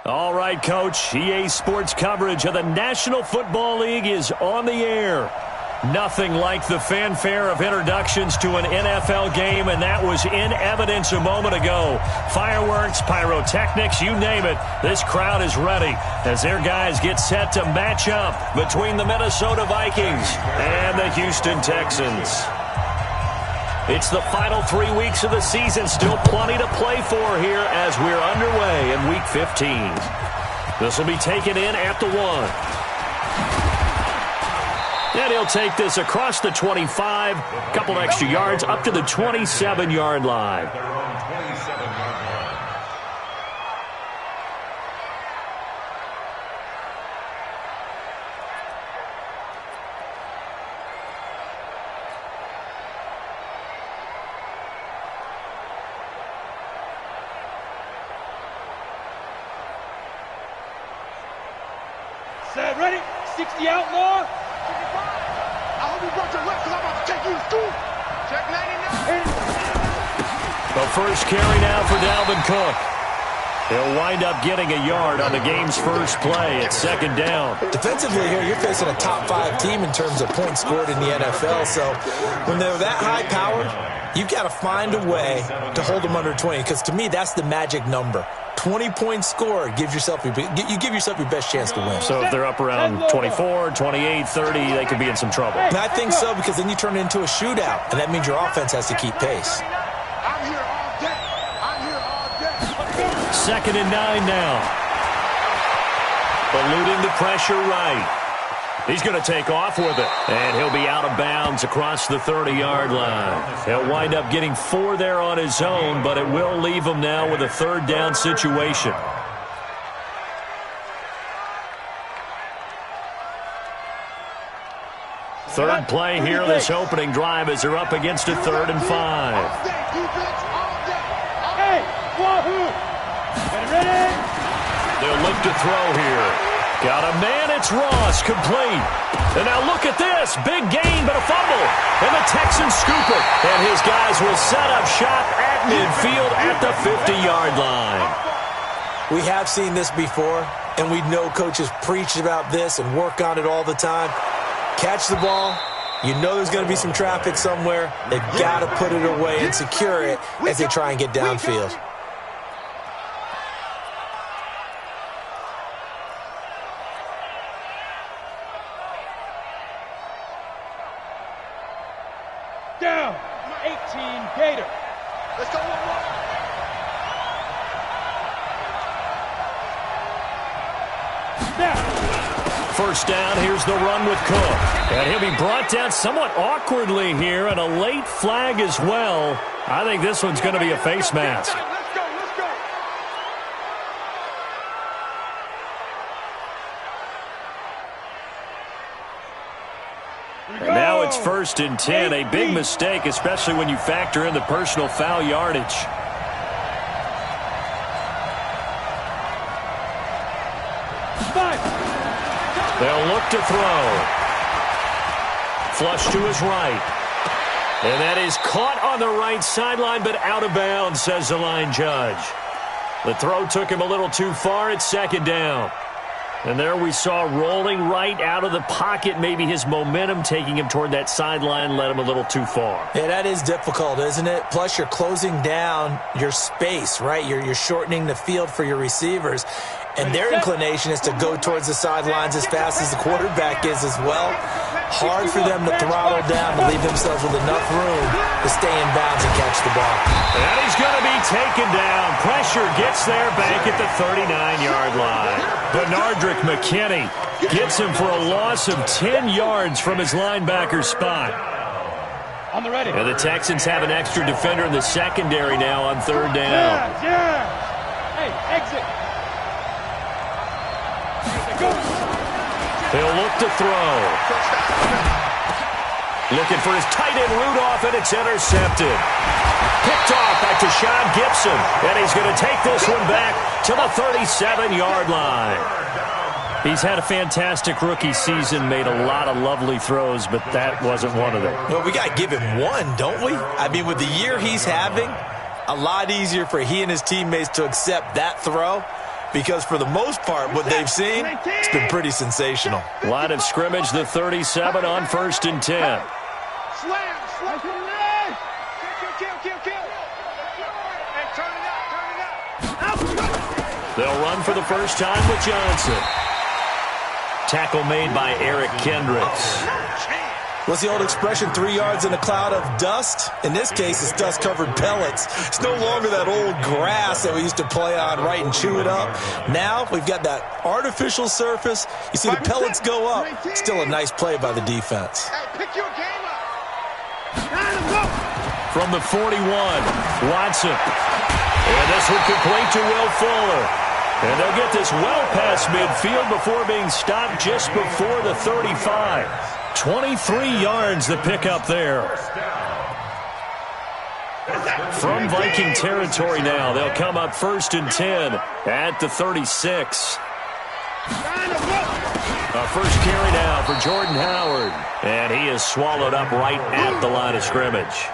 All right, Coach. EA Sports coverage of the National Football League is on the air. Nothing like the fanfare of introductions to an NFL game, and that was in evidence a moment ago. Fireworks, pyrotechnics, you name it. This crowd is ready as their guys get set to match up between the Minnesota Vikings and the Houston Texans. It's the final 3 weeks of the season. Still plenty to play for here as we're underway in Week 15. This will be taken in at the 1. And he'll take this across the 25, a couple extra yards up to the 27-yard line. Set, ready, 60 outlaw. I hope you brought your left because I'm about to take you to school. Check 99. The first carry now for Dalvin Cook. He'll wind up getting a yard on the game's first play at second down. Defensively here, you're facing a top-5 team in terms of points scored in the NFL. So when they're that high-powered, you've got to find a way to hold them under 20. Because to me, that's the magic number. 20 points scored gives yourself you give yourself your best chance to win. So if they're up around 24, 28, 30, they could be in some trouble. And I think so, because then you turn it into a shootout, and that means your offense has to keep pace. I'm here all day. I'm here all day. Second and 9 now. Eluding the pressure right. He's going to take off with it. And he'll be out of bounds across the 30-yard line. He'll wind up getting 4 there on his own, but it will leave him now with a third down situation. Third play here this opening drive as they're up against a 3rd and 5. Hey, wahoo! Ready? They'll look to throw here. Got a man, it's Ross, complete. And now look at this, big gain, but a fumble. And the Texans scoop it. And his guys will set up shop at midfield at the 50-yard line. We have seen this before, and we know coaches preach about this and work on it all the time. Catch the ball. You know there's going to be some traffic somewhere. They've got to put it away and secure it as they try and get downfield. Down, 18 Gator. Let's go. First down, here's the run with Cook. And he'll be brought down somewhat awkwardly here, and a late flag as well. I think this one's going to be a face mask. Let's go. And now it's 1st and 10, a big mistake, especially when you factor in the personal foul yardage. They'll look to throw. Flush to his right. And that is caught on the right sideline, but out of bounds, says the line judge. The throw took him a little too far at second down. And there we saw rolling right out of the pocket, maybe his momentum taking him toward that sideline led him a little too far. Yeah, that is difficult, isn't it? Plus, you're closing down your space, right? You're shortening the field for your receivers. And their inclination is to go towards the sidelines as fast as the quarterback is as well. Hard for them to throttle down to leave themselves with enough room to stay in bounds and catch the ball. And he's going to be taken down. Pressure gets there back at the 39-yard line. Benardrick McKinney gets him for a loss of 10 yards from his linebacker spot. On the ready. And the Texans have an extra defender in the secondary now on 3rd down. Yeah. Hey, exit. He'll look to throw. Looking for his tight end Rudolph, and it's intercepted. Picked off by Tashawn Gibson, and he's going to take this one back to the 37-yard line. He's had a fantastic rookie season, made a lot of lovely throws, but that wasn't one of them. Well, we got to give him one, don't we? I mean, with the year he's having, a lot easier for he and his teammates to accept that throw because for the most part, what they've seen, it's been pretty sensational. Line of scrimmage, the 37 on 1st and 10. Slam. Kill. Hey, turn it up. They'll run for the first time with Johnson. Tackle made by Eric Kendricks. What's the old expression, 3 yards in a cloud of dust? In this case, it's dust-covered pellets. It's no longer that old grass that we used to play on, right, and chew it up. Now we've got that artificial surface. You see the pellets go up. Still a nice play by the defense. Hey, pick your game up. From the 41, Watson. And this one complete to Will Fuller. And they'll get this well past midfield before being stopped just before the 35. 23 yards the pickup there. From Viking territory now, they'll come up 1st and 10 at the 36. A first carry now for Jordan Howard. And he is swallowed up right at the line of scrimmage.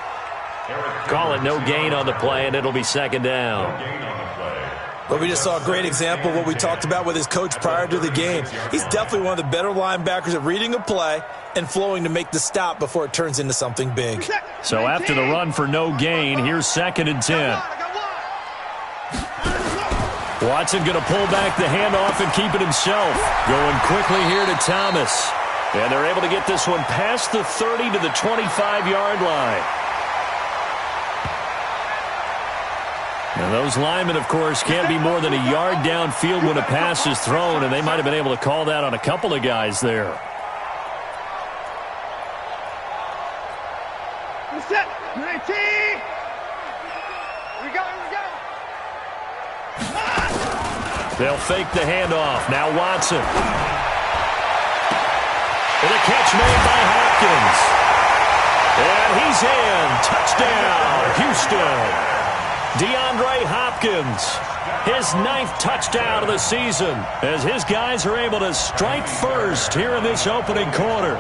Call it no gain on the play, and it'll be 2nd down. But we just saw a great example of what we talked about with his coach prior to the game. He's definitely one of the better linebackers at reading a play and flowing to make the stop before it turns into something big. So after the run for no gain, here's 2nd and 10. Watson going to pull back the handoff and keep it himself. Going quickly here to Thomas. And they're able to get this one past the 30 to the 25-yard line. Now those linemen, of course, can't be more than a yard downfield when a pass is thrown, and they might have been able to call that on a couple of guys there. Set. 19. Here we go. They'll fake the handoff. Now Watson. And a catch made by Hopkins. And he's in. Touchdown, Houston. DeAndre Hopkins, his 9th touchdown of the season, as his guys are able to strike first here in this opening quarter.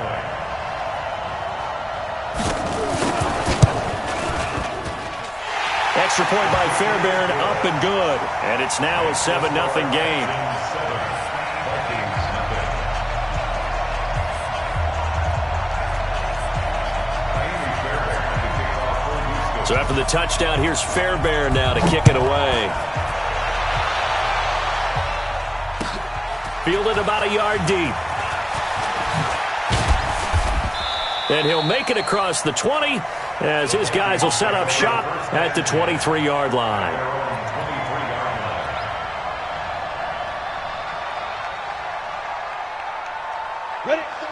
Extra point by Fairbairn, up and good. And it's now a 7-0 game. So after the touchdown, here's Fairbairn now to kick it away. Fielded about a yard deep. And he'll make it across the 20 as his guys will set up shop at the 23-yard line.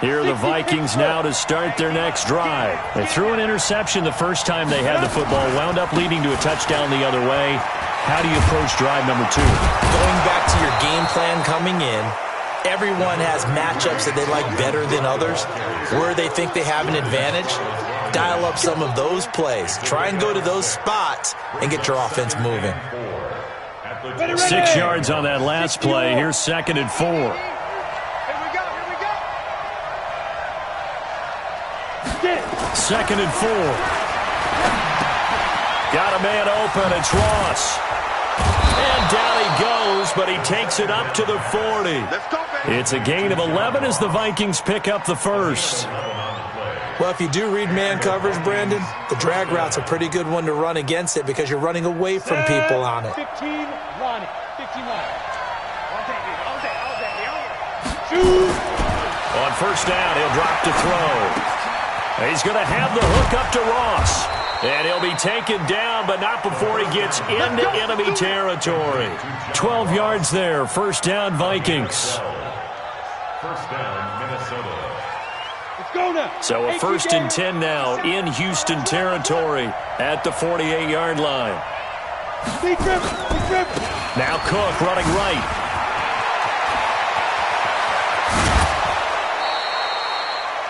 Here are the Vikings now to start their next drive. They threw an interception the first time they had the football, wound up leading to a touchdown the other way. How do you approach drive number 2? Going back to your game plan coming in, everyone has matchups that they like better than others. Where they think they have an advantage, dial up some of those plays. Try and go to those spots and get your offense moving. 6 yards on that last play. Here's 2nd and 4. 2nd and 4. Got a man open. It's Ross. And down he goes, but he takes it up to the 40. It's a gain of 11 as the Vikings pick up the first. Well, if you do read man coverage, Brandon, the drag route's a pretty good one to run against it because you're running away from people on it. 15 line. 15 line. On first down, he'll drop to throw. He's going to have the hook up to Ross. And he'll be taken down, but not before he gets into enemy territory. 12 yards there. First down, Vikings. First down, Minnesota. Let's go now. So a 1st and 10 now in Houston territory at the 48-yard line. Now Cook running right.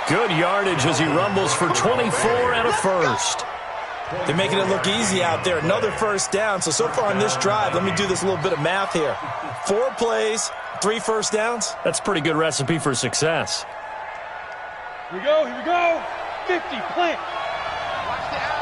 Good yardage as he rumbles for 24 and a first. They're making it look easy out there. Another first down. So far on this drive, let me do this little bit of math here. 4 plays, 3 first downs. That's a pretty good recipe for success. Here we go. 50, plant. Watch the out.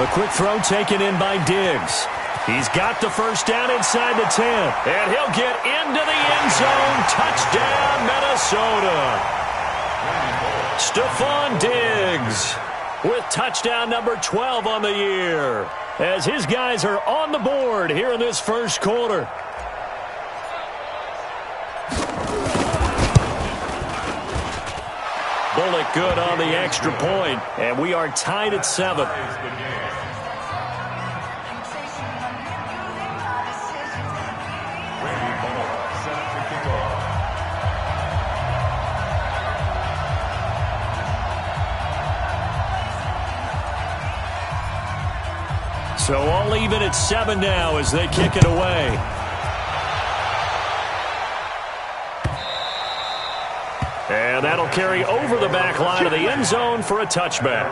A quick throw taken in by Diggs. He's got the first down inside the 10. And he'll get into the end zone. Touchdown, Minnesota. Stephon Diggs with touchdown number 12 on the year, as his guys are on the board here in this first quarter. Bullock good on the extra point, and we are tied at 7. So all even at 7 now as they kick it away. And that'll carry over the back line of the end zone for a touchback.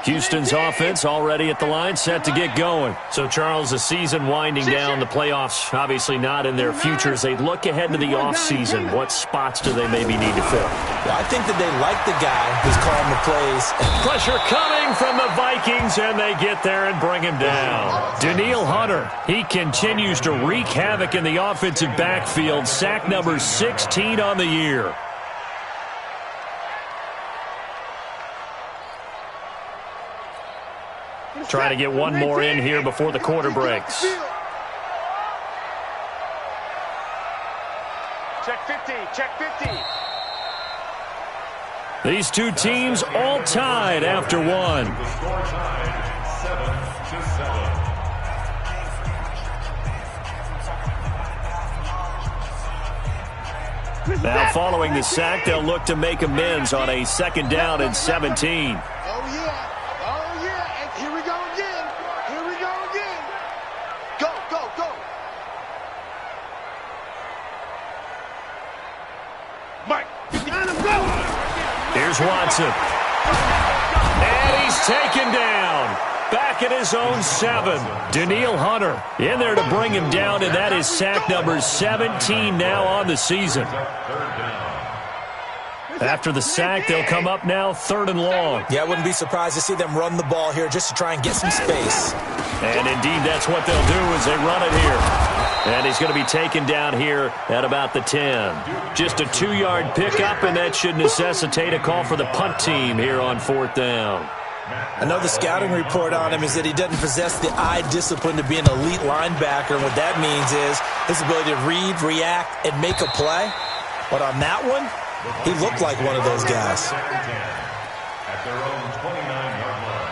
Houston's offense already at the line, set to get going. So, Charles, the season winding down, the playoffs obviously not in their futures. They look ahead to the offseason. What spots do they maybe need to fill? Well, I think that they like the guy who's calling the plays. Pressure coming from the Vikings, and they get there and bring him down. Danielle Hunter, he continues to wreak havoc in the offensive backfield. Sack number 16 on the year. Trying to get one more in here before the quarter breaks. Check 50, check 50. These two teams all tied after one. The score tied 7-7. Now following the sack, they'll look to make amends on a 2nd down and 17. Here's Watson. And he's taken down. Back at his own 7. Danielle Hunter in there to bring him down, and that is sack number 17 now on the season. After the sack, they'll come up now 3rd and long. Yeah, I wouldn't be surprised to see them run the ball here just to try and get some space. And indeed, that's what they'll do as they run it here. And he's going to be taken down here at about the 10. Just a 2-yard pickup, and that should necessitate a call for the punt team here on 4th down. I know the scouting report on him is that he doesn't possess the eye discipline to be an elite linebacker, and what that means is his ability to read, react, and make a play. But on that one, he looked like one of those guys. At their own 29-yard line.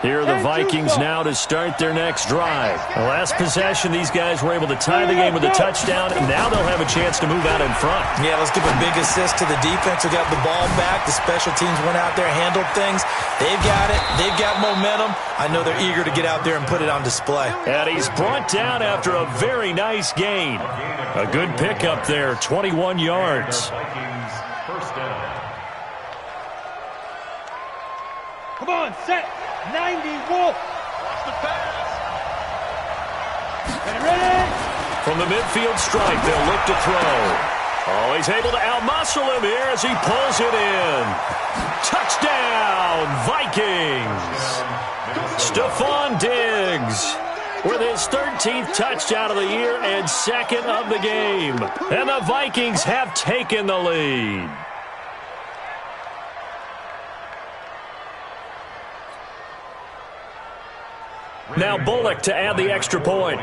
Here are the Vikings now to start their next drive. The last possession, these guys were able to tie the game with a touchdown, and now they'll have a chance to move out in front. Yeah, let's give a big assist to the defense who got the ball back. The special teams went out there, handled things. They've got it. They've got momentum. I know they're eager to get out there and put it on display. And he's brought down after a very nice gain. A good pickup there, 21 yards. Vikings first down. Come on, set. 90, Wolf. Watch the pass. Ready? From the midfield stripe, they'll look to throw. Oh, he's able to outmuscle him here as he pulls it in. Touchdown, Vikings. Stephon Diggs with his 13th touchdown of the year and 2nd of the game. And the Vikings have taken the lead. Now Bullock to add the extra point.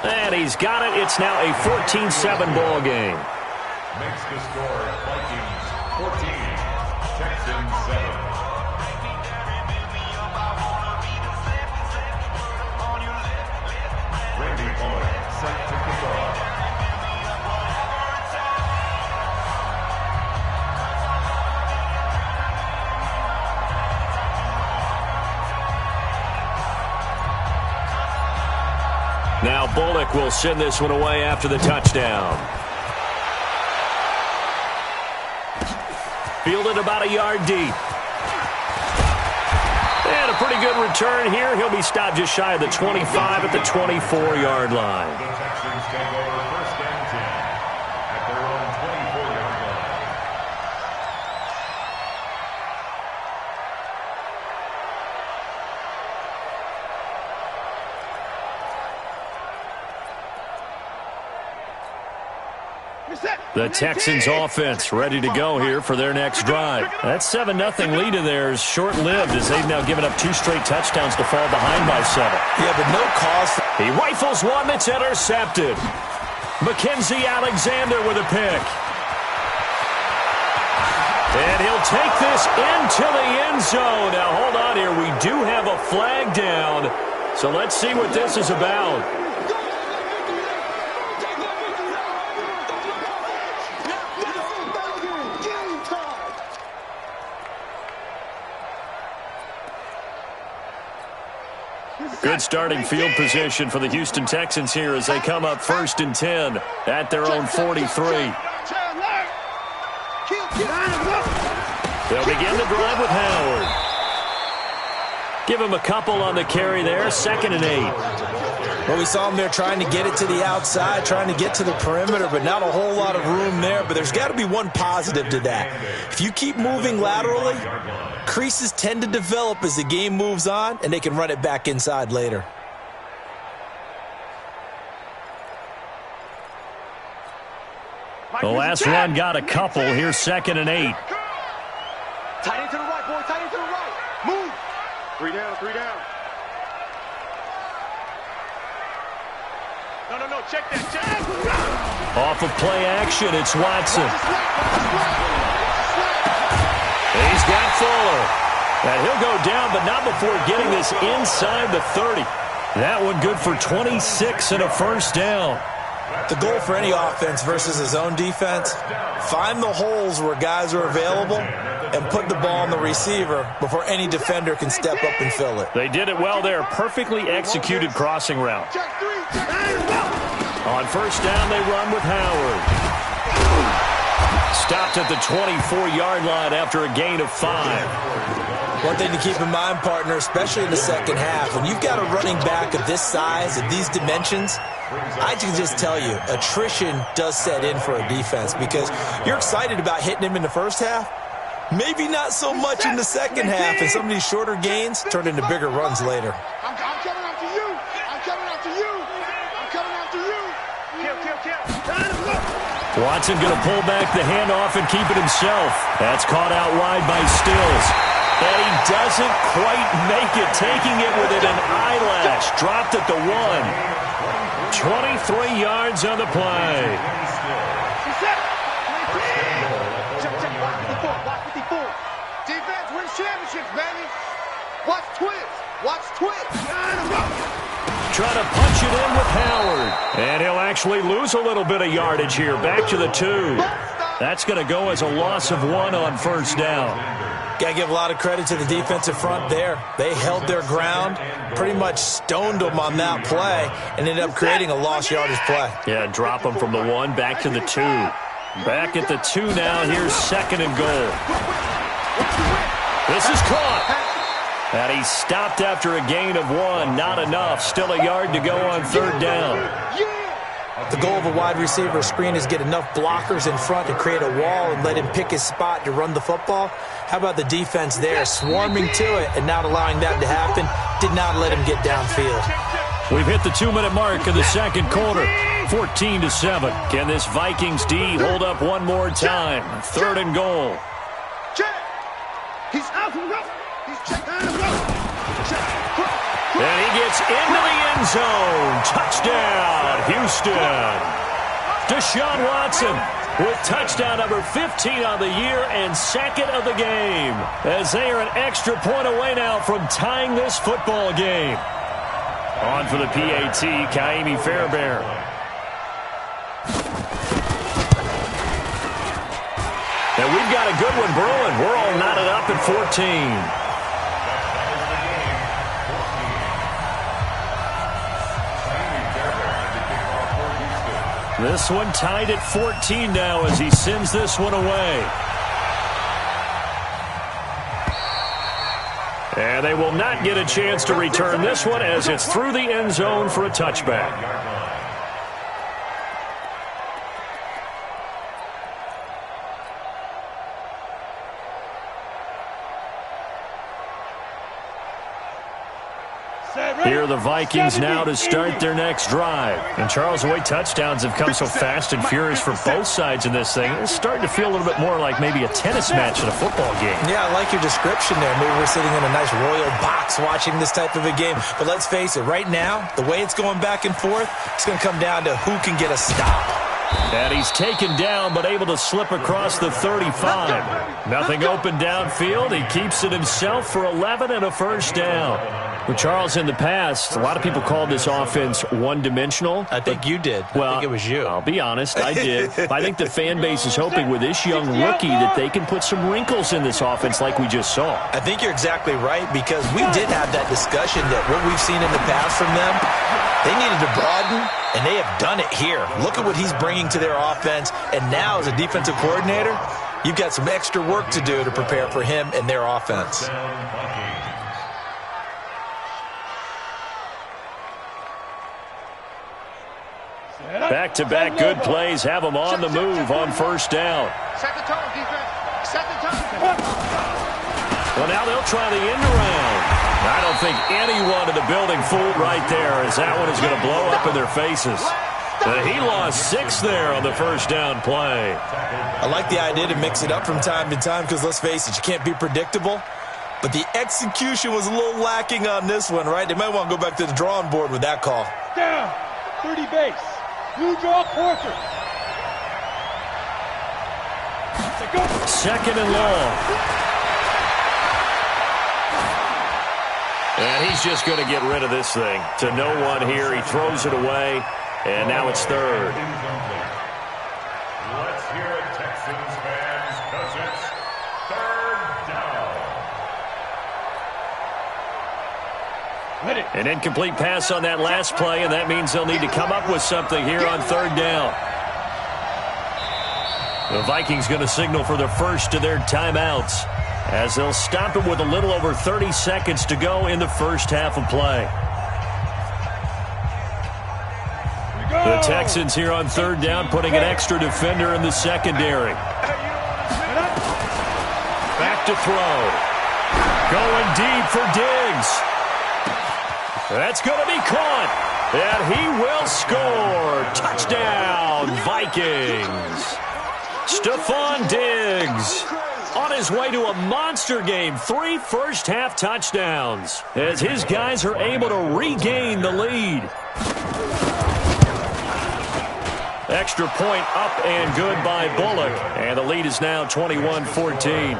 And he's got it. It's now a 14-7 ball game. Makes the score Vikings 14, Texans 7. will send this one away after the touchdown. Fielded about a yard deep. And a pretty good return here. He'll be stopped just shy of the 25 at the 24-yard line. The Texans take over first and 10 at their own 24-yard line. The Texans offense ready to go here for their next drive. That 7-0 lead of theirs short-lived as they've now given up 2 straight touchdowns to fall behind by 7. Yeah, but no cause. He rifles one that's intercepted. Mackenzie Alexander with a pick. And he'll take this into the end zone. Now, hold on here. We do have a flag down. So let's see what this is about. Good starting field position for the Houston Texans here as they come up 1st and 10 at their own 43. They'll begin the drive with Howard. Give him a couple on the carry there, 2nd and 8. Well, we saw him there trying to get it to the outside, trying to get to the perimeter, but not a whole lot of room there. But there's got to be one positive to that. If you keep moving laterally, creases tend to develop as the game moves on, and they can run it back inside later. The last run got a couple. Here's 2nd and 8. Tight end to the right, boy. Tight end to the right. Move. 3 down, 3 down. No. Check that. Check. Off of play action, it's Watson. He's got Fuller. And he'll go down, but not before getting this inside the 30. That one good for 26 and a first down. The goal for any offense versus his own defense, find the holes where guys are available and put the ball on the receiver before any defender can step up and fill it. They did it well there. Perfectly executed crossing route. On first down, they run with Howard. Stopped at the 24-yard line after a gain of 5. One thing to keep in mind, partner, especially in the second half, when you've got a running back of this size, of these dimensions, I can just tell you, attrition does set in for a defense because you're excited about hitting him in the first half. Maybe not so much in the second half, and some of these shorter gains turn into bigger runs later. I'm coming after you. I'm coming after you. I'm coming after you. Kill. Watson going to pull back the handoff and keep it himself. That's caught out wide by Stills. And he doesn't quite make it, taking it within an eyelash. Dropped at the 1. 23 yards on the play. Defense wins championships, baby. Watch twist. Trying to punch it in with Howard. And he'll actually lose a little bit of yardage here. Back to the 2. That's going to go as a loss of 1 on first down. Got to give a lot of credit to the defensive front there. They held their ground, pretty much stoned them on that play, and ended up creating a lost yardage play. Yeah, drop them from the 1 back to the 2. Back at the 2 now. Here's 2nd and goal. This is caught. And he stopped after a gain of 1. Not enough. Still a yard to go on 3rd down. The goal of a wide receiver screen is get enough blockers in front to create a wall and let him pick his spot to run the football. How about the defense there, swarming to it and not allowing that to happen? Did not let him get downfield. We've hit the 2-minute mark of the second quarter. 14-7. Can this Vikings D hold up one more time? 3rd and goal. He's out from the He's checked out of the And he gets into the end zone. Touchdown, Houston. Deshaun Watson with touchdown number 15 on the year and 2nd of the game. As they are an extra point away now from tying this football game. On for the PAT, Ka'imi Fairbairn. And we've got a good one brewing. We're all knotted up at 14. This one tied at 14 now as he sends this one away. And they will not get a chance to return this one as it's through the end zone for a touchback. Here are the Vikings now to start their next drive. And Charles, the way touchdowns have come so fast and furious for both sides in this thing, it's starting to feel a little bit more like maybe a tennis match in a football game. Yeah, I like your description there. Maybe we're sitting in a nice royal box watching this type of a game. But let's face it, right now, the way it's going back and forth, it's going to come down to who can get a stop. And he's taken down but able to slip across the 35. Nothing open downfield. He keeps it himself for 11 and a first down. Well, Charles, in the past, a lot of people called this offense one-dimensional. I think you did. Well, I think it was you. I'll be honest, I did. I think the fan base is hoping with this young rookie that they can put some wrinkles in this offense like we just saw. I think you're exactly right because we did have that discussion that what we've seen in the past from them, they needed to broaden, and they have done it here. Look at what he's bringing to their offense, and now as a defensive coordinator, you've got some extra work to do to prepare for him and their offense. Back-to-back good plays have them on the move on first down. Set the tone, defense. Set the tone. Well, now they'll try the end around. I don't think anyone in the building fooled right there as that one is going to blow up in their faces. He lost 6 there on the first down play. I like the idea to mix it up from time to time because, let's face it, you can't be predictable. But the execution was a little lacking on this one, right? They might want to go back to the drawing board with that call. Down. 30 base. Blue draw quarter. Second and long. And he's just going to get rid of this thing. To no one here. He throws it away. And now it's third. Let's hear it, Texans fans, because it's third down. An incomplete pass on that last play, and that means they'll need to come up with something here on third down. The Vikings going to signal for the first of their timeouts as they'll stop it with a little over 30 seconds to go in the first half of play. The Texans here on third down putting an extra defender in the secondary. Back to throw. Going deep for Diggs. That's going to be caught. And he will score. Touchdown, Vikings. Stephon Diggs on his way to a monster game. 3 first-half touchdowns as his guys are able to regain the lead. Extra point up and good by Bullock. And the lead is now 21-14.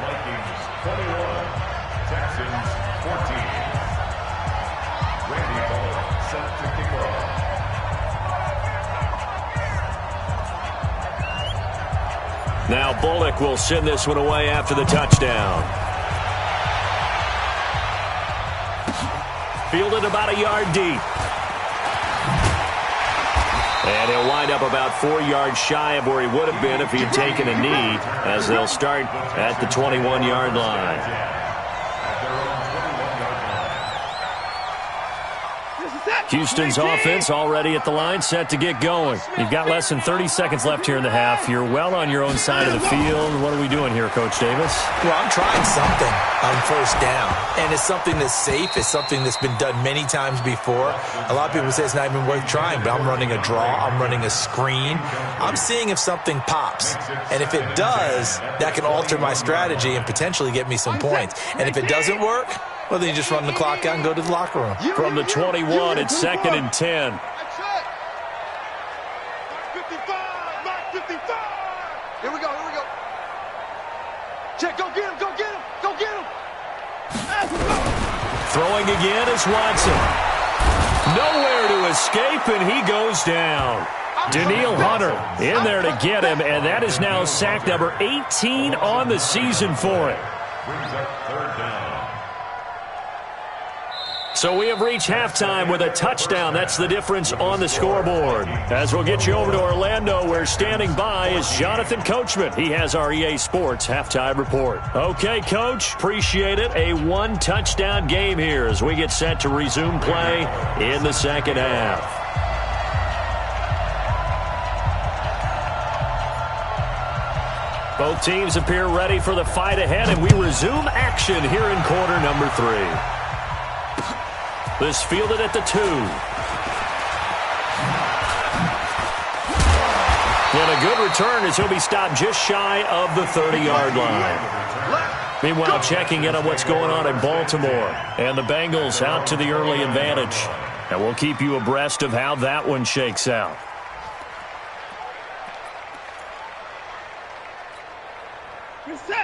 Now Bullock will send this one away after the touchdown. Fielded about a yard deep. And he'll wind up about 4 yards shy of where he would have been if he had taken a knee as they'll start at the 21-yard line. Houston's offense already at the line, set to get going. You've got less than 30 seconds left here in the half. You're well on your own side of the field. What are we doing here, Coach Davis? Well, I'm trying something on first down, and it's something that's safe. It's something that's been done many times before. A lot of people say it's not even worth trying, but I'm running a draw. I'm running a screen. I'm seeing if something pops, and if it does, that can alter my strategy and potentially get me some points. And if it doesn't work, well, then you just run the clock out and go to the locker room. From the 21, it's 2nd and 10. Mark 55, Mark 55. Here we go. Check, go get him. Throwing again is Watson. Nowhere to escape, and he goes down. Danielle Hunter in there to get him, and that is now sack number 18 on the season for it. Brings up third down. So we have reached halftime with a touchdown. That's the difference on the scoreboard. As we'll get you over to Orlando, where standing by is Jonathan Coachman. He has our EA Sports halftime report. Okay, Coach, appreciate it. A one-touchdown game here as we get set to resume play in the second half. Both teams appear ready for the fight ahead, and we resume action here in quarter number 3. This fielded at the 2. And a good return as he'll be stopped just shy of the 30-yard line. Meanwhile, checking in on what's going on in Baltimore. And the Bengals out to the early advantage. And we'll keep you abreast of how that one shakes out.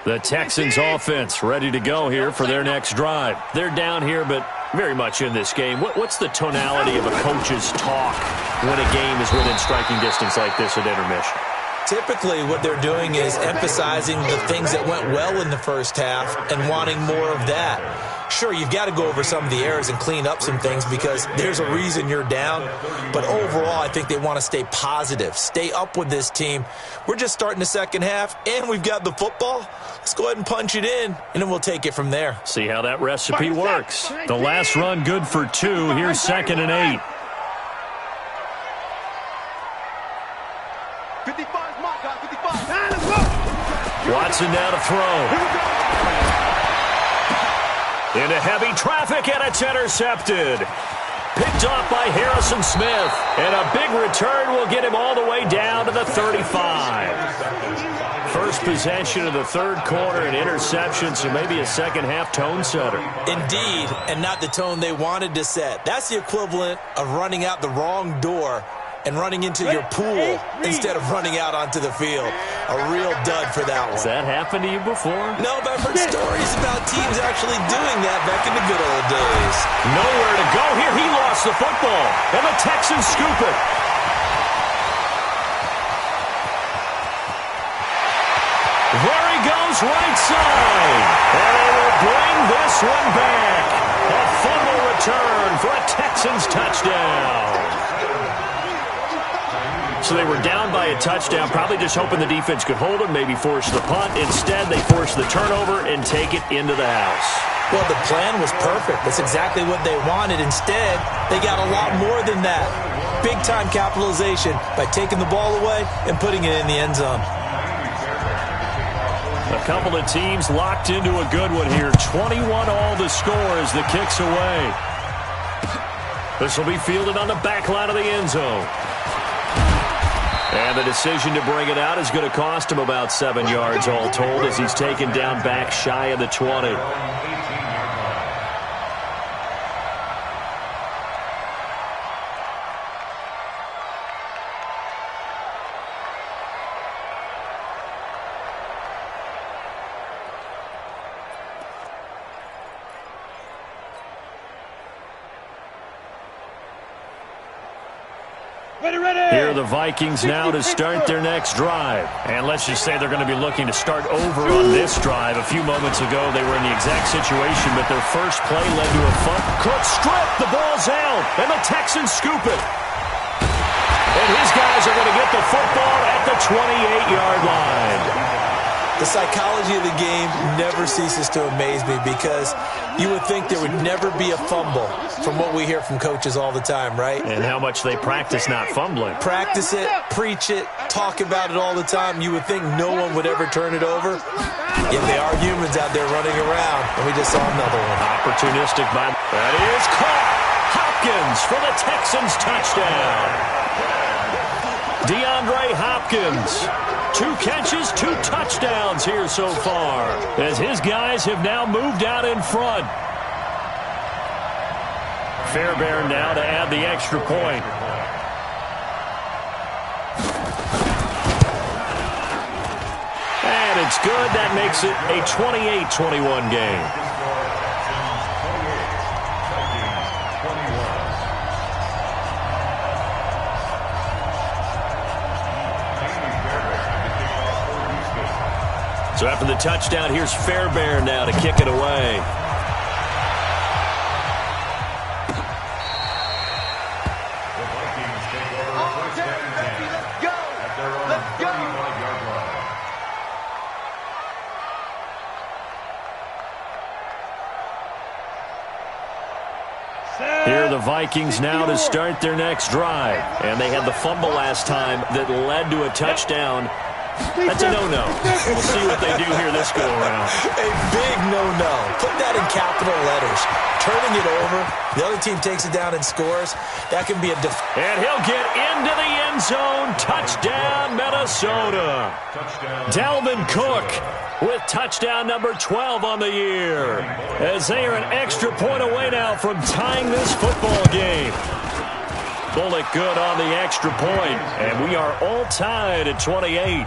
The Texans offense ready to go here for their next drive. They're down here, but very much in this game. What's the tonality of a coach's talk when a game is within striking distance like this at intermission? Typically, what they're doing is emphasizing the things that went well in the first half and wanting more of that. Sure, you've got to go over some of the errors and clean up some things because there's a reason you're down. But overall, I think they want to stay positive, stay up with this team. We're just starting the second half, and we've got the football. Let's go ahead and punch it in, and then we'll take it from there. See how that recipe works. The last run good for 2. Here's 2nd and 8. 55 mark, 55. Let's go. Watson now to throw. Into heavy traffic, and it's intercepted. Picked off by Harrison Smith. And a big return will get him all the way down to the 35. First possession of the third quarter, an interception, so maybe a second-half tone setter. Indeed, and not the tone they wanted to set. That's the equivalent of running out the wrong door and running into your pool instead of running out onto the field. A real dud for that one. Has that happened to you before? No, but I've heard stories about teams actually doing that back in the good old days. Nowhere to go here. He lost the football, and the Texans scoop it. There he goes, right side. And they will bring this one back. A fumble return for a Texans touchdown. So they were down by a touchdown, probably just hoping the defense could hold them, maybe force the punt. Instead, they force the turnover and take it into the house. Well, the plan was perfect. That's exactly what they wanted. Instead, they got a lot more than that. Big-time capitalization by taking the ball away and putting it in the end zone. A couple of teams locked into a good one here. 21 all the score as the kick's away. This will be fielded on the back line of the end zone. And the decision to bring it out is going to cost him about 7 yards all told as he's taken down back shy of the 20. Here are the Vikings now to start their next drive. And let's just say they're going to be looking to start over on this drive. A few moments ago, they were in the exact situation, but their first play led to a fumble. Cook strip, the ball's out, and the Texans scoop it. And his guys are going to get the football at the 28-yard line. The psychology of the game never ceases to amaze me because you would think there would never be a fumble from what we hear from coaches all the time, right? And how much they practice not fumbling. Practice it, preach it, talk about it all the time. You would think no one would ever turn it over. Yet they are humans out there running around, and we just saw another one. Opportunistic by... That is caught. Hopkins for the Texans touchdown. DeAndre Hopkins. 2 catches, 2 touchdowns here so far as his guys have now moved out in front. Fairbairn now to add the extra point. And it's good. That makes it a 28-21 game. So after the touchdown, here's Fairbairn now to kick it away. the Vikings now to start their next drive. And they had the fumble last time that led to a touchdown. That's a no-no. We'll see what they do here this go-around. A big no-no. Put that in capital letters. Turning it over, the other team takes it down and scores. That can be a and he'll get into the end zone. Touchdown, Minnesota. Dalvin Cook with touchdown number 12 on the year. As they are an extra point away now from tying this football game. Bullock good on the extra point, and we are all tied at 28.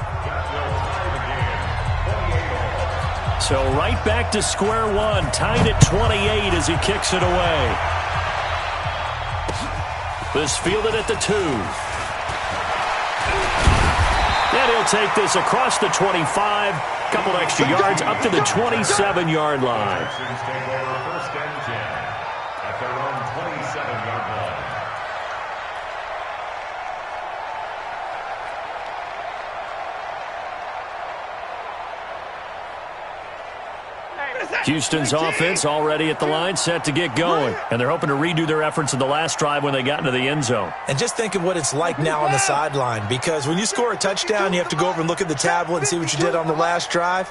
So right back to square one, tied at 28 as he kicks it away. This fielded at the 2. And he'll take this across the 25, couple extra yards up to the 27-yard line. First and 10 at their own 27-yard line. Houston's offense already at the line, set to get going. And they're hoping to redo their efforts in the last drive when they got into the end zone. And just think of what it's like now on the sideline, because when you score a touchdown, you have to go over and look at the tablet and see what you did on the last drive.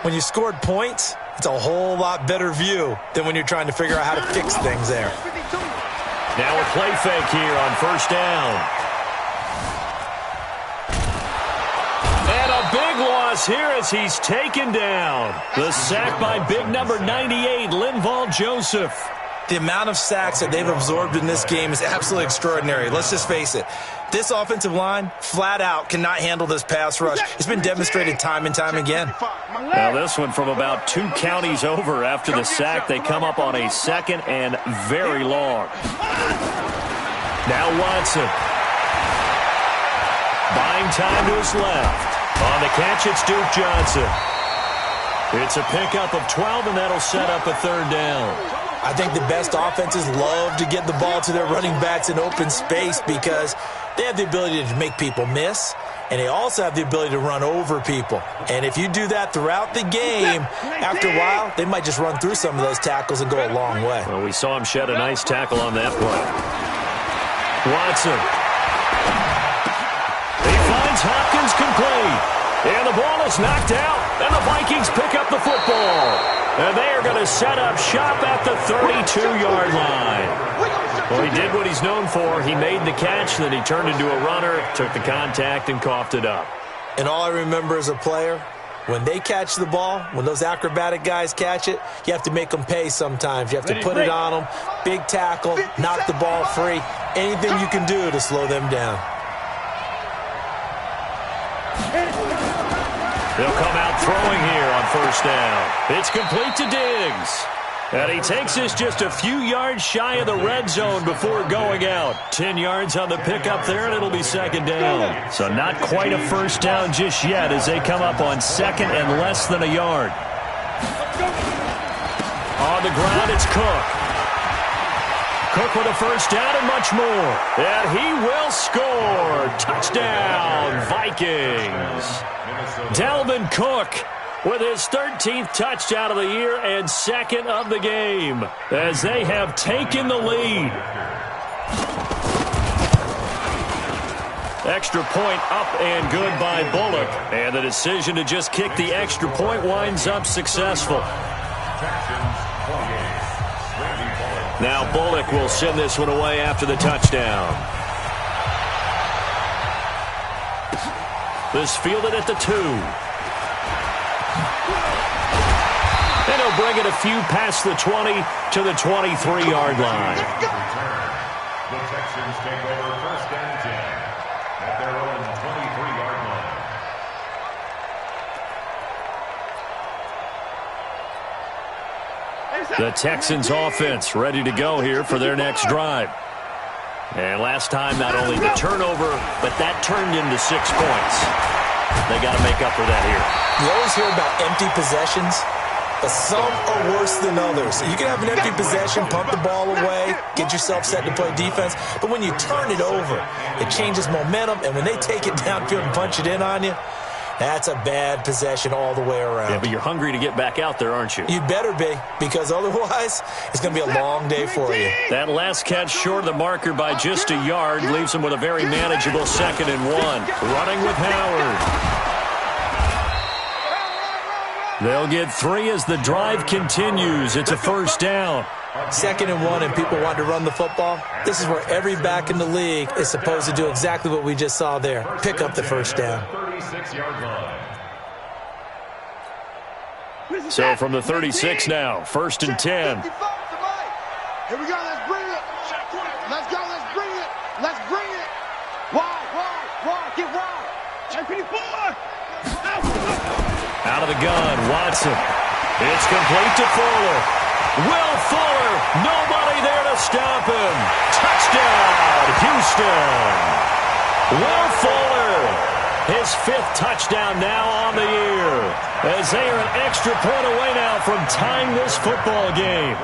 When you scored points, it's a whole lot better view than when you're trying to figure out how to fix things there. Now a play fake here on first down. Big loss here as he's taken down. The sack by big number 98, Linval Joseph. The amount of sacks that they've absorbed in this game is absolutely extraordinary. Let's just face it. This offensive line, flat out, cannot handle this pass rush. It's been demonstrated time and time again. Now this one from about 2 counties over after the sack. They come up on a second and very long. Now Watson. Buying time to his left. On the catch, it's Duke Johnson. It's a pickup of 12, and that'll set up a third down. I think the best offenses love to get the ball to their running backs in open space because they have the ability to make people miss, and they also have the ability to run over people. And if you do that throughout the game, after a while, they might just run through some of those tackles and go a long way. Well, we saw him shed a nice tackle on that play. Watson. He finds Hopkins complete. And the ball is knocked out. And the Vikings pick up the football. And they are going to set up shop at the 32-yard line. Well, he did what he's known for. He made the catch, then he turned into a runner, took the contact, and coughed it up. And all I remember as a player, when they catch the ball, when those acrobatic guys catch it, you have to make them pay sometimes. You have to put it on them, big tackle, knock the ball free, anything you can do to slow them down. They'll come out throwing here on first down. It's complete to Diggs. And he takes us just a few yards shy of the red zone before going out. 10 yards on the pickup there, and it'll be second down. So not quite a first down just yet as they come up on second and less than a yard. On the ground, it's Cook. Cook with a first down and much more. And he will score. Touchdown, Vikings. Dalvin Cook with his 13th touchdown of the year and second of the game as they have taken the lead. Extra point up and good by Bullock. And the decision to just kick the extra point winds up successful. Now Bullock will send this one away after the touchdown. This fielded at the 2. And he'll bring it a few past the 20 to the 23-yard line. The Texans take over first and 10 at their own 23-yard line. The Texans offense ready to go here for their next drive. And last time, not only the turnover, but that turned into 6 points. They got to make up for that here. You always hear about empty possessions, but some are worse than others. You can have an empty possession, pump the ball away, get yourself set to play defense, but when you turn it over, it changes momentum, and when they take it downfield and punch it in on you, That's a bad possession all the way around. Yeah, but you're hungry to get back out there, aren't you? You better be, because otherwise it's going to be a long day for you. That last catch short of the marker by just a yard leaves him with a very manageable 2nd and 1. Running with Howard. They'll get 3 as the drive continues. It's a 1st down. 2nd and 1 and people want to run the football. This is where every back in the league is supposed to do exactly what we just saw there. Pick up the 1st down. 36-yard line. So from the 36 now, 1st and 10. Here we go, let's bring it. Let's go, let's bring it. Let's bring it. Wide, get wide. Out of the gun, Watson. It's complete to Fuller. Will Fuller, nobody there to stop him. Touchdown, Houston. Will Fuller, his 5th touchdown now on the year, as they are an extra point away now from tying this football game.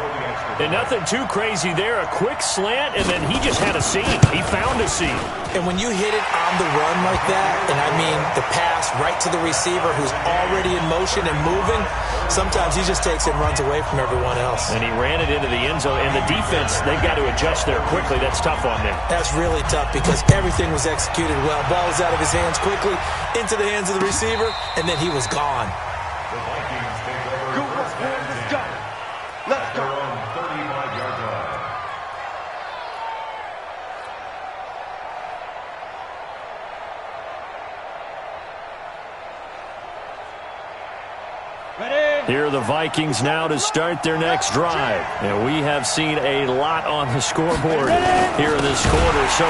And nothing too crazy there. A quick slant, and then he just had a seam. He found a seam. And when you hit it on the run like that, and I mean the pass right to the receiver who's already in motion and moving, sometimes he just takes it and runs away from everyone else. And he ran it into the end zone. And the defense, they've got to adjust there quickly. That's tough on them. That's really tough because everything was executed well. Ball was out of his hands quickly, into the hands of the receiver, and then he was gone. The Vikings take over. Good work, boys. Let's go. Let's go. 35-yard line. Ready? Here are the Vikings now to start their next drive. And we have seen a lot on the scoreboard here in this quarter. So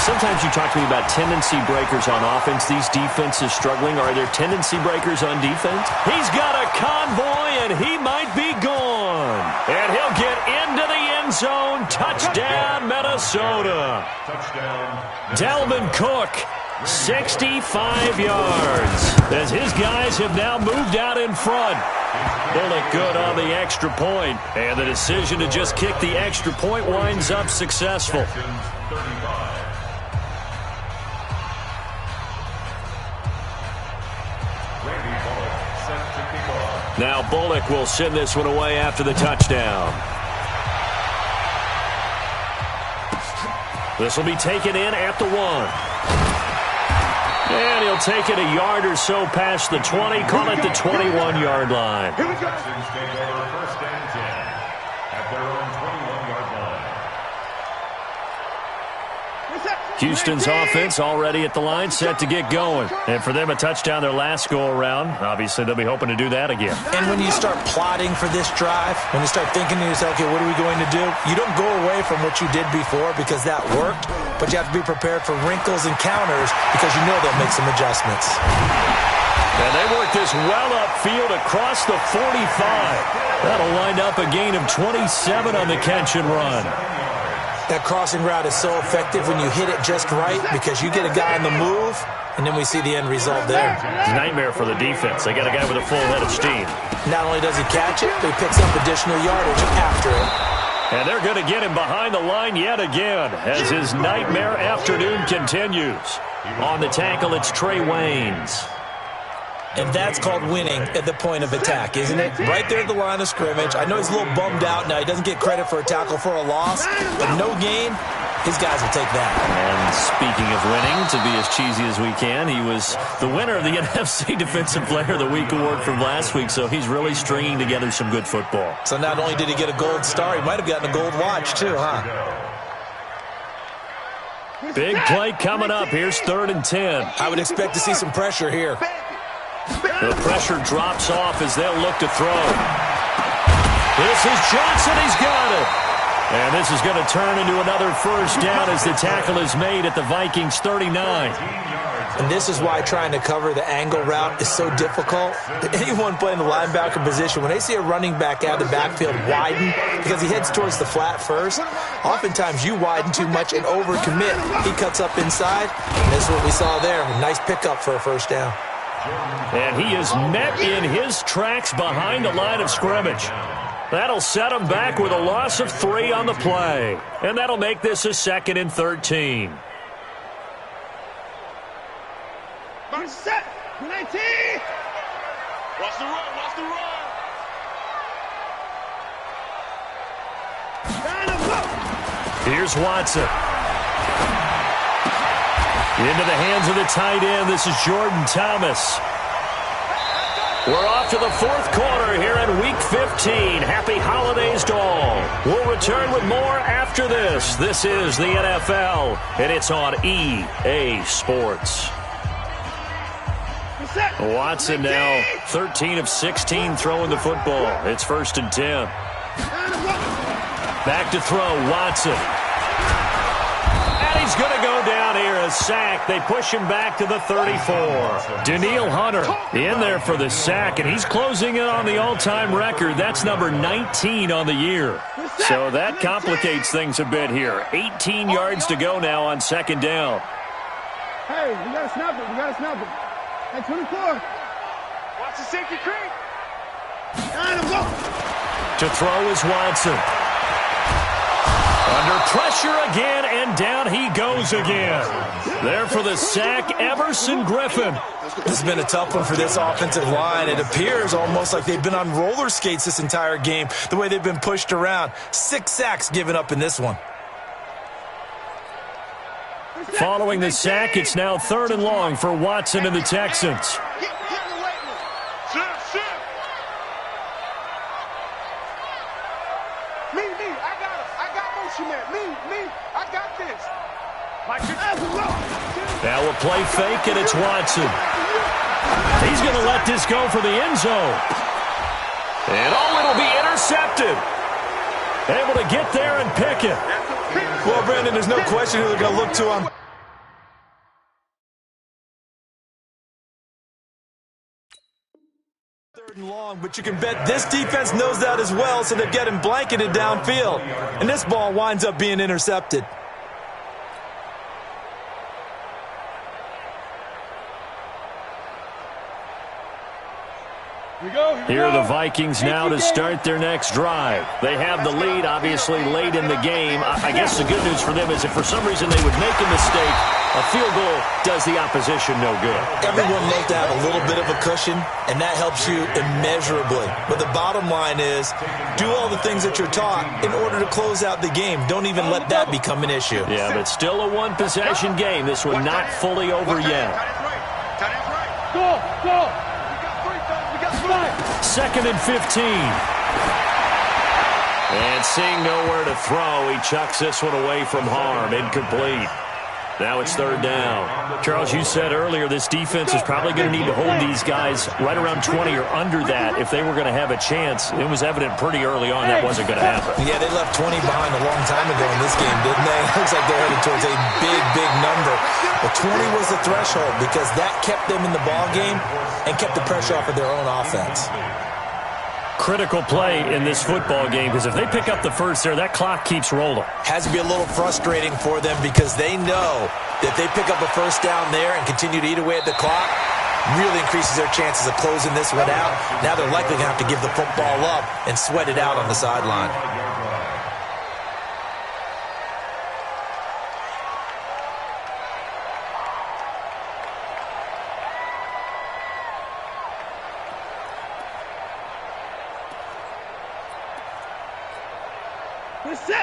sometimes you talk to me about tendency breakers on offense. These defenses struggling. Are there tendency breakers on defense? He's got a convoy, and he might be gone. And he'll get into the end zone. Touchdown, Minnesota. Touchdown. Dalvin Cook, 65 yards, as his guys have now moved out in front. Bullock good on the extra point, and the decision to just kick the extra point winds up successful. Now Bullock will send this one away after the touchdown. This will be taken in at the 1. And he'll take it a yard or so past the 20, call it the 21-yard line. Texans take over 1st and 10 at their own 21-yard line. Houston's offense already at the line, set to get going. And for them, a touchdown their last go-around. Obviously, they'll be hoping to do that again. And when you start plotting for this drive, when you start thinking to yourself, okay, what are we going to do? You don't go away from what you did before because that worked, but you have to be prepared for wrinkles and counters because you know they'll make some adjustments. And they work this well upfield across the 45. That'll wind up a gain of 27 on the catch and run. That crossing route is so effective when you hit it just right because you get a guy on the move, and then we see the end result there. It's a nightmare for the defense. They got a guy with a full head of steam. Not only does he catch it, but he picks up additional yardage after it. And they're going to get him behind the line yet again as his nightmare afternoon continues. On the tackle, it's Trey Waynes. And that's called winning at the point of attack, isn't it? Right there at the line of scrimmage. I know he's a little bummed out now. He doesn't get credit for a tackle for a loss, but no gain, his guys will take that. And speaking of winning, to be as cheesy as we can, he was the winner of the NFC Defensive Player of the Week award from last week, so he's really stringing together some good football. So not only did he get a gold star, he might have gotten a gold watch too, huh? Big play coming up. Here's 3rd and 10. I would expect to see some pressure here. The pressure drops off as they'll look to throw. This is Johnson. He's got it. And this is going to turn into another 1st down as the tackle is made at the Vikings 39. And this is why trying to cover the angle route is so difficult. Anyone playing the linebacker position, when they see a running back out of the backfield widen, because he heads towards the flat first, oftentimes you widen too much and overcommit. He cuts up inside, and this is what we saw there. A nice pickup for a 1st down. And he is met in his tracks behind the line of scrimmage. That'll set him back with a loss of 3 on the play. And that'll make this a 2nd and 13. Set. 19. Watch the run. Watch the run. Here's Watson. Into the hands of the tight end. This is Jordan Thomas. We're off to the fourth quarter here in Week 15. Happy holidays to all. We'll return with more after this. This is the NFL, and it's on EA Sports. Watson now 13 of 16 throwing the football. It's 1st and 10. Back to throw, Watson. And he's going to go down here, a sack. They push him back to the 34. Danielle Hunter in there for the sack, and he's closing in on the all-time record. That's number 19 on the year. So that complicates things a bit here. 18 yards to go now on 2nd down. Hey, we got to snap it. We got to snap it. Hey, 24. Watch the safety creep. To throw is Watson. Under pressure again, and down he goes again. There for the sack, Everson Griffin. This has been a tough one for this offensive line. It appears almost like they've been on roller skates this entire game, the way they've been pushed around. 6 sacks given up in this one. Following the sack, it's now 3rd and long for Watson and the Texans. Now a play fake, and it's Watson. He's going to let this go for the end zone. And it'll be intercepted. Able to get there and pick it. Well, Brandon, there's no question who they're going to look to on. Third and long, but you can bet this defense knows that as well, so they're getting blanketed downfield. And this ball winds up being intercepted. Here are the Vikings now to start their next drive. They have the lead, obviously, late in the game. I guess the good news for them is if for some reason they would make a mistake, a field goal does the opposition no good. Everyone loves to have a little bit of a cushion, and that helps you immeasurably. But the bottom line is, do all the things that you're taught in order to close out the game. Don't even let that become an issue. Yeah, but still a one-possession game. This one not fully over yet. Go! 2nd and 15. And seeing nowhere to throw, he chucks this one away from harm. Incomplete. Now it's 3rd down. Charles, you said earlier this defense is probably going to need to hold these guys right around 20 or under that if they were going to have a chance. It was evident pretty early on that wasn't going to happen. Yeah, they left 20 behind a long time ago in this game, didn't they? It looks like they're headed towards a big, big number. But 20 was the threshold because that kept them in the ball game and kept the pressure off of their own offense. Critical play in this football game because if they pick up the first there, that clock keeps rolling. Has to be a little frustrating for them because they know that if they pick up a first down there and continue to eat away at the clock, really increases their chances of closing this one out. Now they're likely going to have to give the football up and sweat it out on the sideline.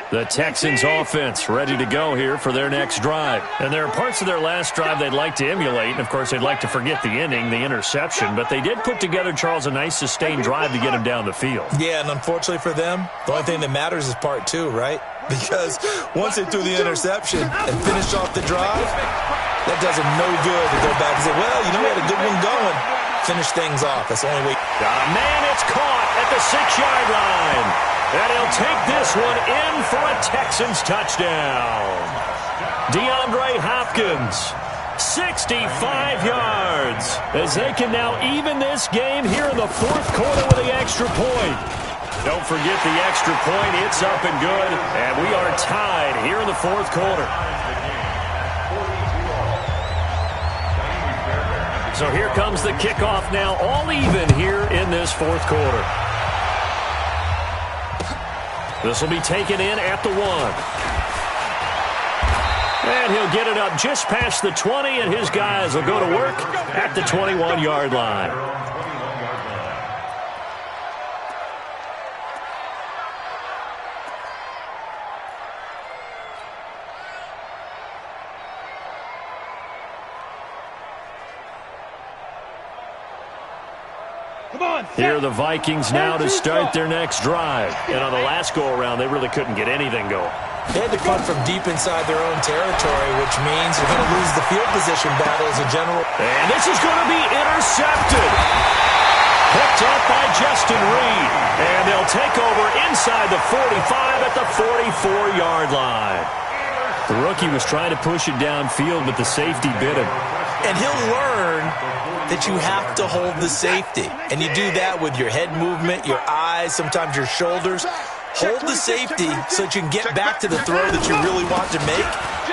The Texans offense ready to go here for their next drive. And there are parts of their last drive they'd like to emulate. And, of course, they'd like to forget the ending, the interception. But they did put together, Charles, a nice sustained drive to get him down the field. Yeah, and unfortunately for them, the only thing that matters is part 2, right? Because once they threw the interception and finished off the drive, that does them no good to go back and say, well, you know, we had a good one going. Finish things off. That's the only way. Got a man. It's caught at the 6-yard line. And he'll take this one in for a Texans touchdown. DeAndre Hopkins, 65 yards, as they can now even this game here in the fourth quarter with the extra point. Don't forget the extra point. It's up and good, and we are tied here in the fourth quarter. So here comes the kickoff now, all even here in this fourth quarter. This will be taken in at the 1. And he'll get it up just past the 20, and his guys will go to work at the 21-yard line. Here are the Vikings now to start their next drive. And on the last go-around, they really couldn't get anything going. They had to punt from deep inside their own territory, which means they're going to lose the field position battle as a general. And this is going to be intercepted. Picked up by Justin Reed. And they'll take over inside the 45 at the 44-yard line. The rookie was trying to push it downfield, but the safety bit him. And he'll learn that you have to hold the safety. And you do that with your head movement, your eyes, sometimes your shoulders. Hold the safety so that you can get back to the throw that you really want to make.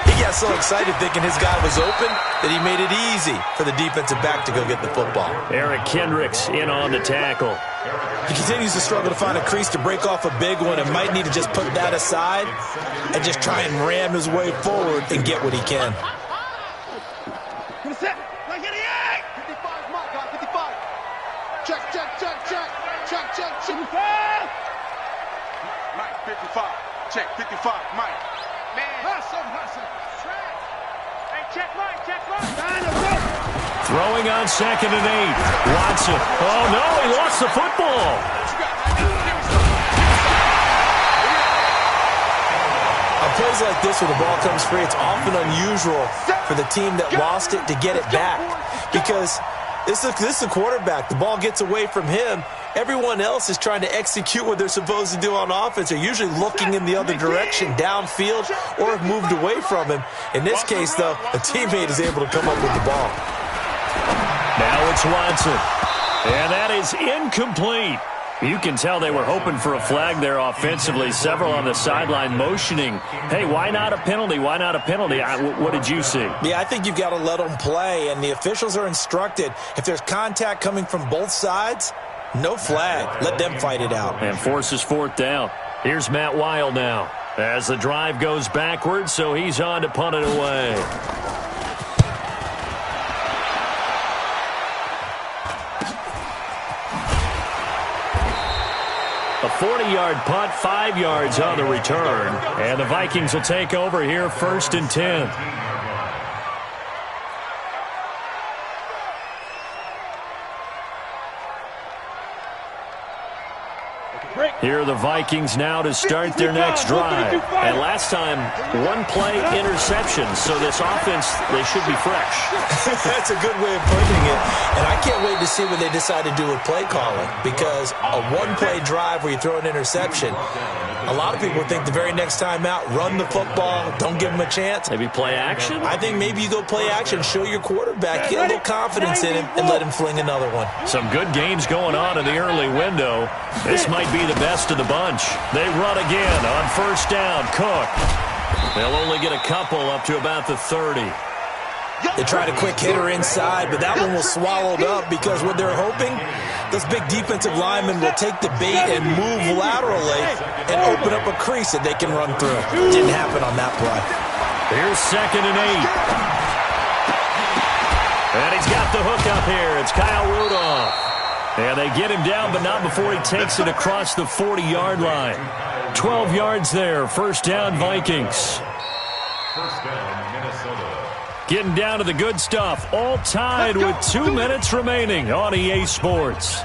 He got so excited thinking his guy was open that he made it easy for the defensive back to go get the football. Eric Kendricks in on the tackle. He continues to struggle to find a crease to break off a big one and might need to just put that aside and just try and ram his way forward and get what he can. Mike, 55. Check, 55. Mike. Man. Hustle. Hey, check Mike. Throwing on 2nd and 8. Watson. Oh, no, he lost the football. On plays like this where the ball comes free, it's often unusual for the team that lost it to get it back because this is a quarterback. The ball gets away from him. Everyone else is trying to execute what they're supposed to do on offense. They're usually looking in the other direction, downfield, or have moved away from him. In this case, though, a teammate is able to come up with the ball. Now it's Watson. And that is incomplete. You can tell they were hoping for a flag there offensively. Several on the sideline motioning, hey, why not a penalty? Why not a penalty? What did you see? Yeah, I think you've got to let them play, and the officials are instructed. If there's contact coming from both sides, no flag. Let them fight it out. And forces 4th down. Here's Matt Weil now as the drive goes backwards, so he's on to punt it away. A 40-yard punt, 5 yards on the return. And the Vikings will take over here 1st and 10. Here are the Vikings now to start their next drive. And last time, 1-play interception. So this offense, they should be fresh. That's a good way of putting it. And I can't wait to see what they decide to do with play calling. Because a 1-play drive where you throw an interception, a lot of people think the very next time out, run the football, don't give them a chance. Maybe play action? I think maybe you go play action, show your quarterback, get a little confidence in him, and let him fling another one. Some good games going on in the early window. This might be the best of the bunch. They run again on 1st down. Cook. They'll only get a couple up to about the 30. They tried a quick hitter inside, but that one was swallowed up because what they're hoping, those big defensive linemen will take the bait and move laterally and open up a crease that they can run through. Didn't happen on that play. Here's 2nd and 8. And he's got the hook up here. It's Kyle Rudolph. And they get him down, but not before he takes it across the 40-yard line. 12 yards there. 1st down, Vikings. 1st down, Minnesota. Getting down to the good stuff. All tied with 2 minutes remaining on EA Sports.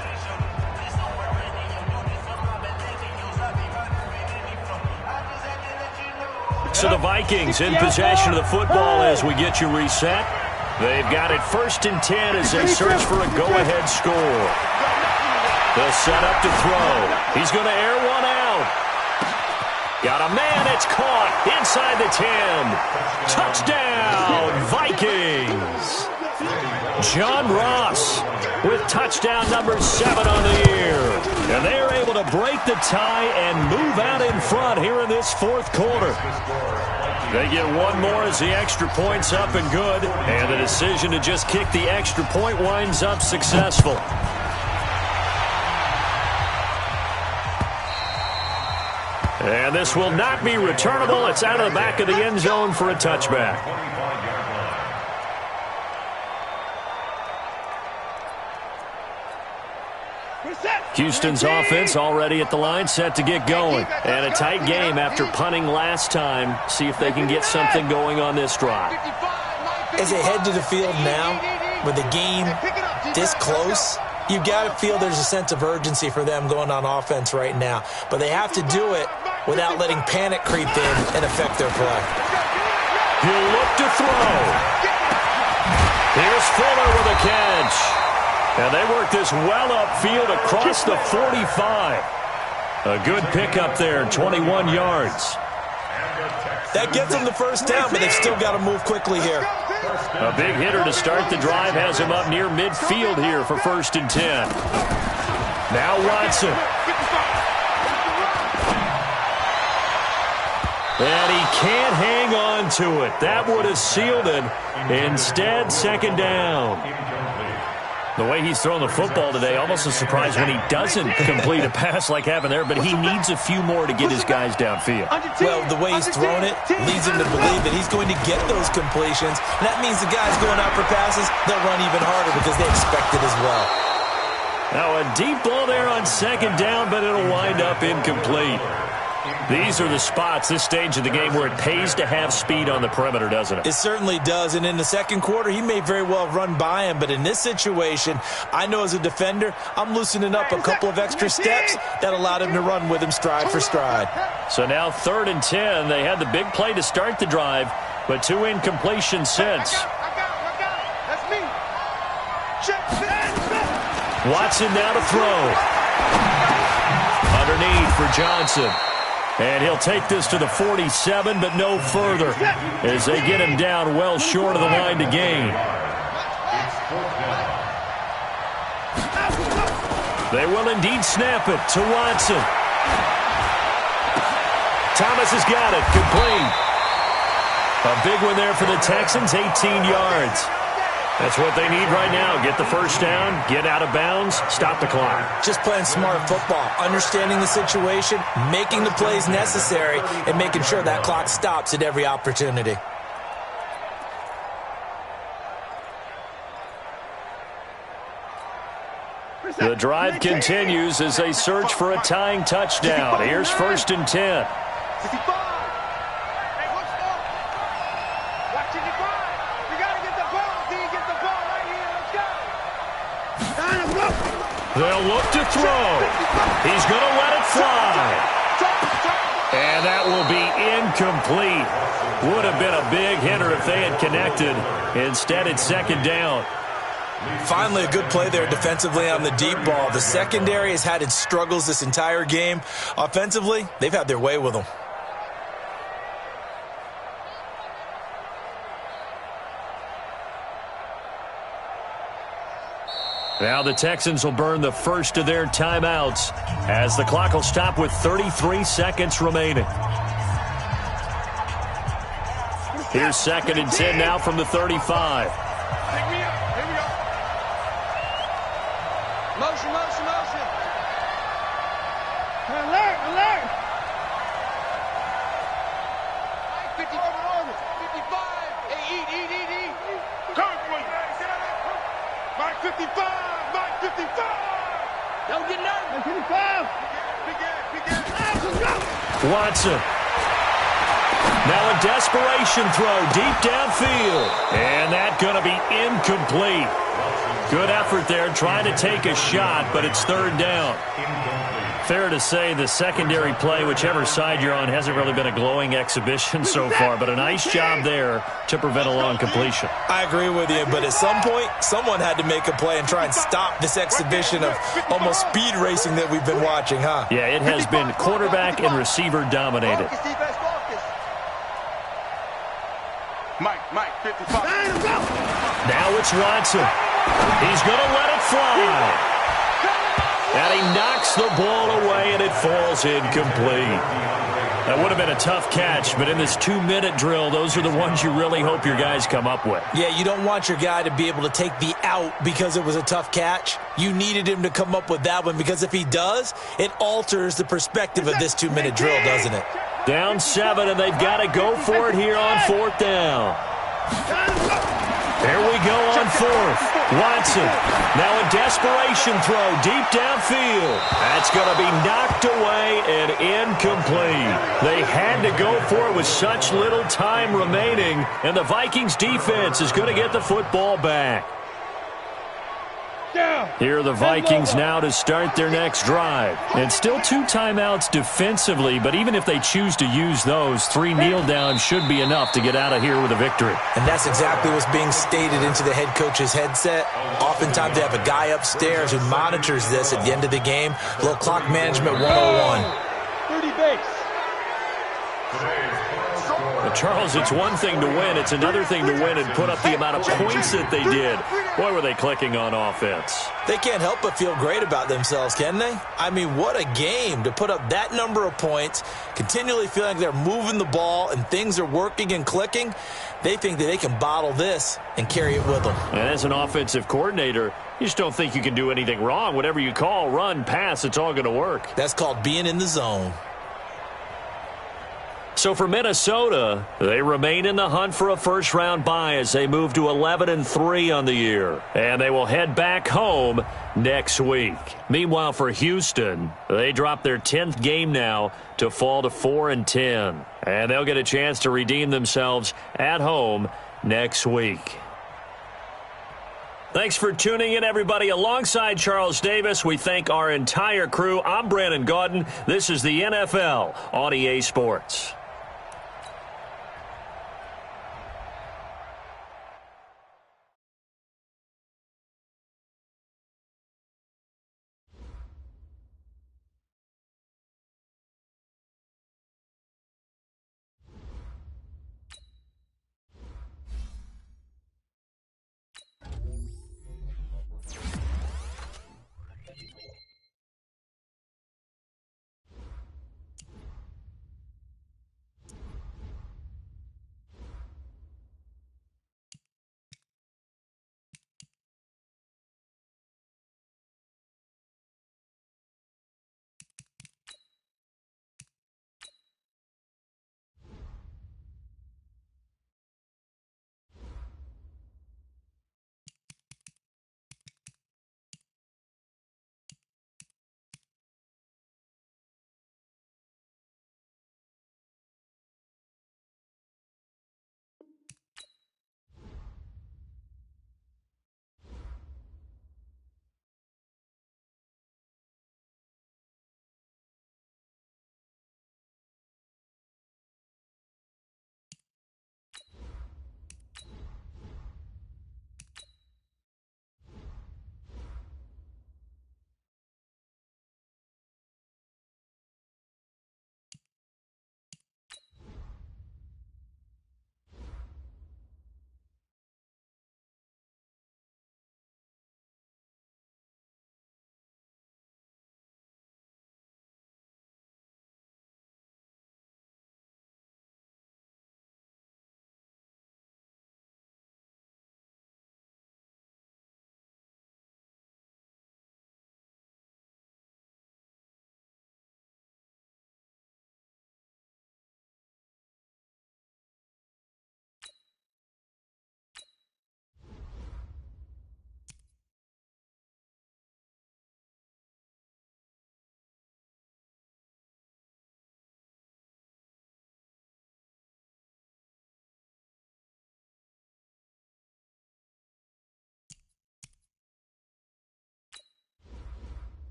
So the Vikings in possession of the football as we get you reset. They've got it 1st and 10 as they search for a go-ahead score. They'll set up to throw. He's going to air one out. Got a man. It's caught inside the 10. Touchdown, Vikings. John Ross with touchdown number 7 on the year. And they are able to break the tie and move out in front here in this 4th quarter. They get one more as the extra point's up and good. And the decision to just kick the extra point winds up successful. And this will not be returnable. It's out of the back of the end zone for a touchback. Houston's offense already at the line, set to get going. And a tight game after punting last time. See if they can get something going on this drive. As they head to the field now, with the game this close, you've got to feel there's a sense of urgency for them going on offense right now. But they have to do it without letting panic creep in and affect their play. He'll look to throw. Here's Fuller with a catch. And they work this well upfield across the 45. A good pickup there, 21 yards. That gets them the first down, but they've still got to move quickly here. A big hitter to start the drive has him up near midfield here for 1st and 10. Now Watson. And he can't hang on to it. That would have sealed it. Instead, 2nd down. The way he's throwing the football today, almost a surprise when he doesn't complete a pass like happened there, but he needs a few more to get his guys downfield. Well, the way he's thrown it leads him to believe that he's going to get those completions. And that means the guys going out for passes, they'll run even harder because they expect it as well. Now a deep ball there on 2nd down, but it'll wind up incomplete. These are the spots, this stage of the game, where it pays to have speed on the perimeter, doesn't it? It certainly does, and in the second quarter, he may very well run by him, but in this situation, I know as a defender, I'm loosening up a couple of extra steps that allowed him to run with him stride for stride. So now 3rd and 10. They had the big play to start the drive, but 2 incompletions since. That's me. Watson now to throw. Underneath for Johnson. And he'll take this to the 47, but no further as they get him down well short of the line to gain. They will indeed snap it to Watson. Thomas has got it. Complete. A big one there for the Texans, 18 yards. That's what they need right now. Get the first down, get out of bounds, stop the clock. Just playing smart football, understanding the situation, making the plays necessary, and making sure that clock stops at every opportunity. The drive continues as they search for a tying touchdown. Here's 1st and 10. They'll look to throw. He's going to let it fly. And that will be incomplete. Would have been a big hitter if they had connected. Instead, it's 2nd down. Finally, a good play there defensively on the deep ball. The secondary has had its struggles this entire game. Offensively, they've had their way with them. Now the Texans will burn the first of their timeouts as the clock will stop with 33 seconds remaining. Here's 2nd and 10 now from the 35. Motion. Alert. 55. Hey, eat. Come for you. Mike 55. Don't get nervous. 55. Watson. Now a desperation throw deep downfield. And that's going to be incomplete. Good effort there trying to take a shot, but it's 3rd down. Fair to say the secondary play, whichever side you're on, hasn't really been a glowing exhibition so far, but a nice job there to prevent a long completion. I agree with you, but at some point, someone had to make a play and try and stop this exhibition of almost speed racing that we've been watching, huh? Yeah, it has been quarterback and receiver dominated. Mike, 55. Now it's Watson. He's going to let it fly. And he knocks the ball away, and it falls incomplete. That would have been a tough catch, but in this 2-minute drill, those are the ones you really hope your guys come up with. Yeah, you don't want your guy to be able to take the out because it was a tough catch. You needed him to come up with that one, because if he does, it alters the perspective of this 2-minute drill, doesn't it? Down 7, and they've got to go for it here on 4th down. There we go on 4th. Watson, now a desperation throw deep downfield. That's going to be knocked away and incomplete. They had to go for it with such little time remaining, and the Vikings defense is going to get the football back. Here are the Vikings now to start their next drive. And still 2 timeouts defensively, but even if they choose to use those, 3 kneel downs should be enough to get out of here with a victory. And that's exactly what's being stated into the head coach's headset. Oftentimes they have a guy upstairs who monitors this at the end of the game. A little clock management 101. 30 base. Well, Charles, it's one thing to win. It's another thing to win and put up the amount of points that they did. Boy, were they clicking on offense. They can't help but feel great about themselves, can they? I mean, what a game to put up that number of points, continually feeling like they're moving the ball and things are working and clicking. They think that they can bottle this and carry it with them. And as an offensive coordinator, you just don't think you can do anything wrong. Whatever you call, run, pass, it's all going to work. That's called being in the zone. So for Minnesota, they remain in the hunt for a first-round bye as they move to 11-3 on the year. And they will head back home next week. Meanwhile, for Houston, they drop their 10th game now to fall to 4-10. And they'll get a chance to redeem themselves at home next week. Thanks for tuning in, everybody. Alongside Charles Davis, we thank our entire crew. I'm Brandon Gaudin. This is the NFL on EA Sports.